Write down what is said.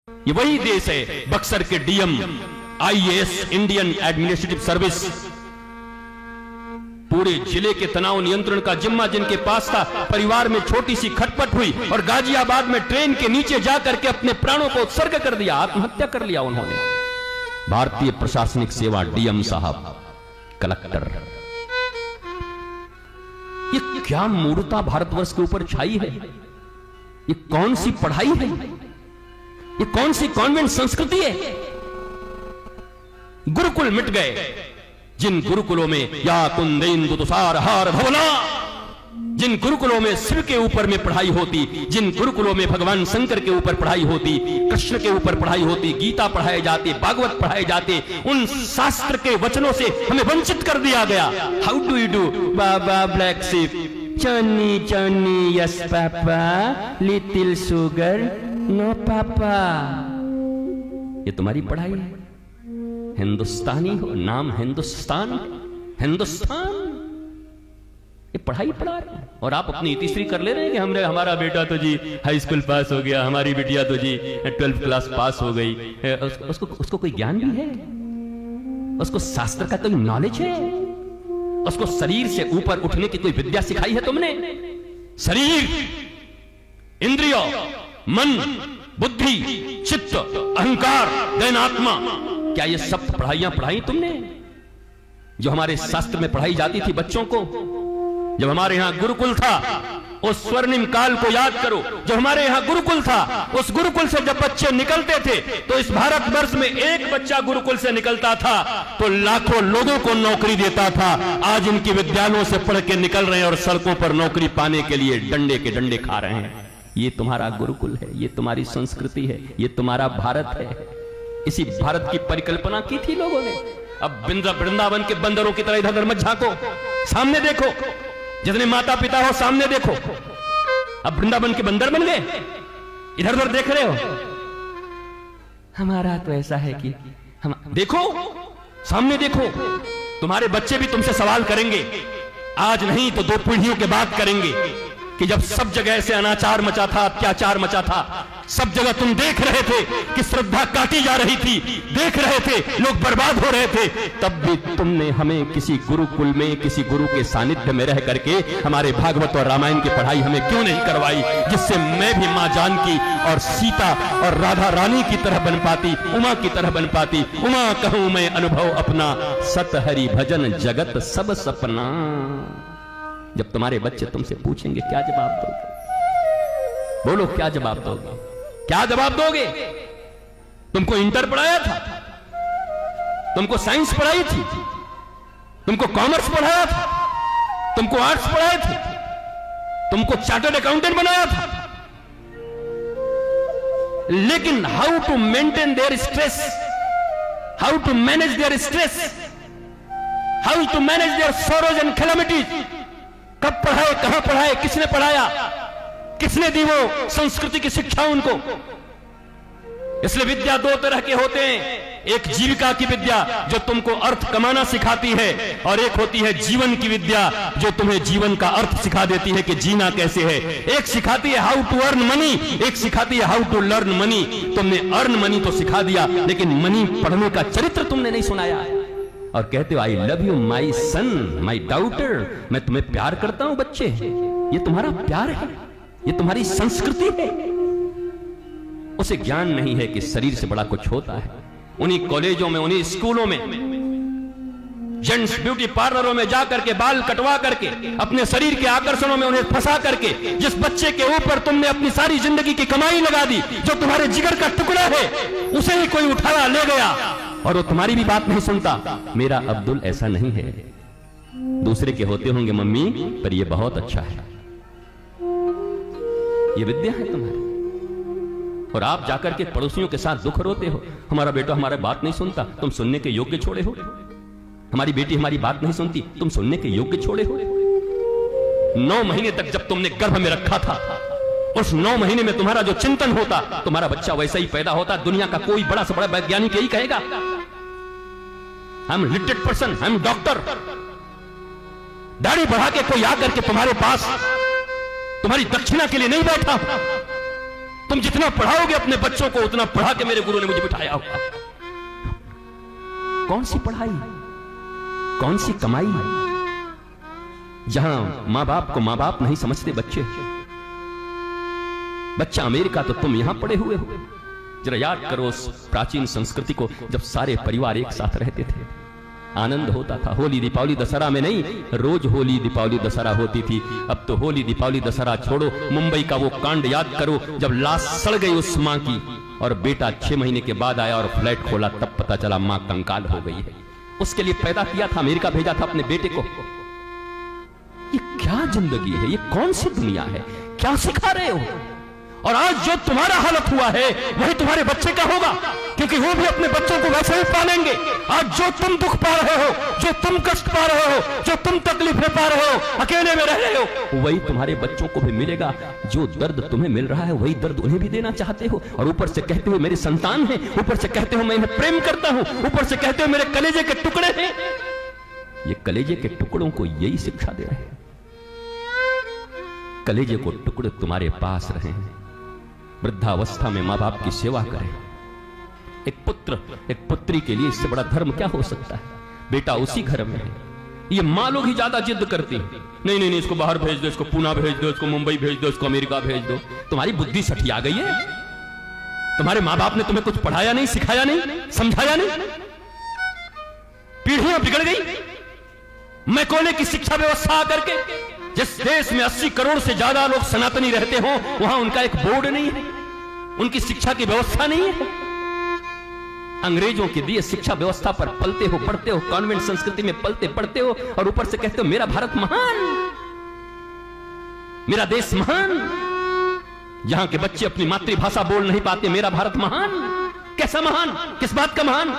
ये वही देश है बक्सर के DM IAS Indian administrative service, पूरे जिले के तनाव नियंत्रण का जिम्मा जिनके पास था। परिवार में छोटी सी खटपट हुई और गाजियाबाद में ट्रेन के नीचे जाकर के अपने प्राणों को उत्सर्ग कर दिया, आत्महत्या कर लिया उन्होंने। भारतीय प्रशासनिक सेवा डीएम साहब, कलेक्टर, ये क्या मूर्खता भारतवर्ष के ऊपर छाई है? ये कौन सी पढ़ाई है? ये कौन सी कॉन्वेंट संस्कृति है? गुरुकुल मिट गए, जिन गुरुकुलों में या कुंदेन्दु तुषार हार भवना, जिन गुरुकुलों में शिव के ऊपर में पढ़ाई होती, जिन गुरुकुलों में भगवान शंकर के ऊपर पढ़ाई होती, कृष्ण के ऊपर पढ़ाई होती, गीता पढ़ाए जाते, भागवत पढ़ाए जाते, उन शास्त्र के वचनों से हमें वंचित कर दिया गया। How do you do baa baa black sheep, चनी चनी yes papa, little sugar no papa. ये तुम्हारी पढ़ाई है? हिंदुस्तानी हो, नाम हिंदुस्तान, हिंदुस्तान, ये पढ़ाई पढ़ा रहे हैं और आप अपनी इतिश्री कर ले रहे हैं कि हमने, हमारा बेटा तो जी हाई स्कूल पास हो गया, हमारी बिटिया तो जी 12th क्लास पास हो गई। उसको कोई ज्ञान भी है? उसको शास्त्र का कोई नॉलेज है? उसको शरीर से ऊपर उठने की कोई विद्या सिखाई है तुमने? शरीर, इंद्रियों, मन, बुद्धि, चित्त, अहंकार, दैनात्मा, क्या ये सब पढ़ाइयां पढ़ाई तुमने जो हमारे शास्त्र में पढ़ाई जाती थी बच्चों को? जब हमारे यहां गुरुकुल था, उस स्वर्णिम काल को याद करो। जब हमारे यहां गुरुकुल था, उस गुरुकुल से जब बच्चे निकलते थे तो इस भारतवर्ष में एक बच्चा गुरुकुल से निकलता था तो लाखों लोगों को नौकरी देता था। आज इनके विद्यालयों से पढ़ के निकल रहे हैं और सड़कों पर नौकरी पाने के लिए डंडे के डंडे खा रहे हैं। ये तुम्हारा गुरुकुल है, ये तुम्हारी संस्कृति है, ये तुम्हारा भारत है। इसी भारत की परिकल्पना की थी लोगों ने। अब वृंदावन के बंदरों की तरह इधर उधर मत झांको, सामने देखो। जितने माता पिता हो सामने देखो। अब वृंदावन के बंदर बन गए, इधर उधर देख रहे हो। हमारा तो ऐसा है कि हम, देखो सामने देखो। तुम्हारे बच्चे भी तुमसे सवाल करेंगे, आज नहीं तो 2 पीढ़ियों के बाद करेंगे कि जब सब जगह से अनाचार मचा था, अत्याचार मचा था, सब जगह तुम देख रहे थे कि श्रद्धा काटी जा रही थी, देख रहे थे लोग बर्बाद हो रहे थे, तब भी तुमने हमें किसी गुरुकुल में, किसी गुरु के सानिध्य में रह करके हमारे भागवत और रामायण की पढ़ाई हमें क्यों नहीं करवाई, जिससे मैं भी मां जानकी और सीता और राधा रानी की तरह बन पाती, उमा की तरह बन पाती। उमा कहूं मैं अनुभव अपना, सत हरि भजन जगत सब सपना। जब तुम्हारे बच्चे तुमसे पूछेंगे क्या जवाब दोगे? बोलो क्या जवाब दोगे? क्या जवाब दोगे? तुमको इंटर पढ़ाया था, तुमको साइंस पढ़ाई थी, तुमको कॉमर्स पढ़ाया था, तुमको आर्ट्स पढ़ाए थे, तुमको चार्टर्ड अकाउंटेंट बनाया था, लेकिन how to maintain their stress, how to manage their stress, how to manage their sorrows and calamities, कब पढ़ाए, कहां पढ़ाए, किसने पढ़ाया, किसने दी वो संस्कृति की शिक्षा उनको? इसलिए विद्या 2 तरह के होते हैं। एक जीविका की विद्या जो तुमको अर्थ कमाना सिखाती है, और एक होती है जीवन की विद्या जो तुम्हें जीवन का अर्थ सिखा देती है कि जीना कैसे है। एक सिखाती है हाउ टू अर्न मनी, एक सिखाती है हाउ टू लर्न मनी। तुमने अर्न मनी तो सिखा दिया, लेकिन मनी पढ़ने का चरित्र तुमने नहीं सुनाया। और कहते हो I love you my son, my daughter, मैं तुम्हें प्यार करता हूं। बच्चे, ये तुम्हारा प्यार है, ये तुम्हारी संस्कृति है। उसे ज्ञान नहीं है कि शरीर से बड़ा कुछ होता है। उन्हीं कॉलेजों में, उन्हीं स्कूलों में, जेंट्स ब्यूटी पार्लरों में जाकर के बाल कटवा करके, अपने शरीर के आकर्षणों में उन्हें फंसा करके, जिस बच्चे के ऊपर तुमने अपनी सारी जिंदगी की कमाई लगा दी, जो तुम्हारे जिगर का टुकड़ा है, उसे ही कोई उठाया ले गया और वो तुम्हारी भी बात नहीं सुनता। मेरा अब्दुल ऐसा नहीं है, दूसरे के होते होंगे मम्मी, पर ये बहुत अच्छा है। ये विद्या है तुम्हारी। और आप जाकर के पड़ोसियों के साथ दुख रोते हो, हमारा बेटा हमारी बात नहीं सुनता, तुम सुनने के योग्य छोड़े हो। हमारी बेटी हमारी बात नहीं सुनती, तुम सुनने के योग्य छोड़े हो। 9 महीने तक जब तुमने गर्भ में रखा था, उस 9 महीने में तुम्हारा जो चिंतन होता, तुम्हारा बच्चा वैसा ही पैदा होता। दुनिया का कोई बड़ा से बड़ा वैज्ञानिक यही कहेगा, I am literate person, I am doctor. दाढ़ी बढ़ा के कोई आकर के तुम्हारे पास तुम्हारी दक्षिणा के लिए नहीं बैठा। तुम तुम जितना पढ़ाओगे अपने बच्चों को उतना पढ़ा के मेरे गुरु ने मुझे बिठाया होगा। कौन सी पढ़ाई, कौन सी कमाई, जहां मां बाप को मां बाप नहीं समझते बच्चे। बच्चा अमेरिका तो तुम यहां पड़े हुए हो। जरा याद करो उस प्राचीन संस्कृति को, जब सारे परिवार एक साथ रहते थे, आनंद होता था। होली दीपावली दशहरा में नहीं, रोज होली दीपावली दशहरा होती थी। अब तो होली दीपावली दशहरा छोड़ो, मुंबई का वो कांड याद करो जब लाश सड़ गई उस मां की और बेटा 6 महीने के बाद आया और फ्लैट खोला, तब पता चला मां कंकाल हो गई है। उसके लिए पैदा किया था, अमेरिका भेजा था अपने बेटे को। ये क्या जिंदगी है, ये कौन सी दुनिया है, क्या सिखा रहे हो? और आज जो तुम्हारा हालत हुआ है वही तुम्हारे बच्चे का होगा, क्योंकि वो भी अपने बच्चों को वैसे ही पालेंगे। आज जो तुम दुख पा रहे हो, जो तुम कष्ट पा रहे हो, जो तुम तकलीफें पा रहे हो, अकेले में रह रहे हो, वही तुम्हारे बच्चों को भी मिलेगा। जो दर्द तुम्हें मिल रहा है वही दर्द उन्हें भी देना चाहते हो। और ऊपर से कहते हो मेरे संतान हैं, ऊपर से कहते हो मैं इन्हें प्रेम करता हूं, ऊपर से कहते हो मेरे कलेजे के टुकड़े हैं। ये कलेजे के टुकड़ों को यही शिक्षा दे रहे हैं। कलेजे को टुकड़े तुम्हारे पास रहे हैं। वृद्धावस्था में मां बाप की सेवा करें। एक पुत्र एक पुत्री के लिए इससे बड़ा धर्म क्या हो सकता है? बेटा उसी घर में है। ये मां लोग ही ज्यादा जिद करती हैं, नहीं नहीं नहीं, इसको बाहर भेज दो, इसको पुणे भेज दो, इसको मुंबई भेज दो, इसको अमेरिका भेज दो। तुम्हारी बुद्धि सठिया गई है? तुम्हारे मां बाप ने तुम्हें कुछ पढ़ाया नहीं, सिखाया नहीं, समझाया नहीं? पीढ़ियां बिगड़ गई। मैकोले की शिक्षा व्यवस्था आकर के, जिस देश में 80 करोड़ से ज्यादा लोग सनातनी रहते हो, वहां उनका एक बोर्ड नहीं है, उनकी शिक्षा की व्यवस्था नहीं है। अंग्रेजों के दिए शिक्षा व्यवस्था पर पलते हो, पढ़ते हो, कॉन्वेंट संस्कृति में पलते पढ़ते हो, और ऊपर से कहते हो मेरा भारत महान, मेरा देश महान। जहां के बच्चे अपनी मातृभाषा बोल नहीं पाते, मेरा भारत महान। कैसा महान, किस बात का महान?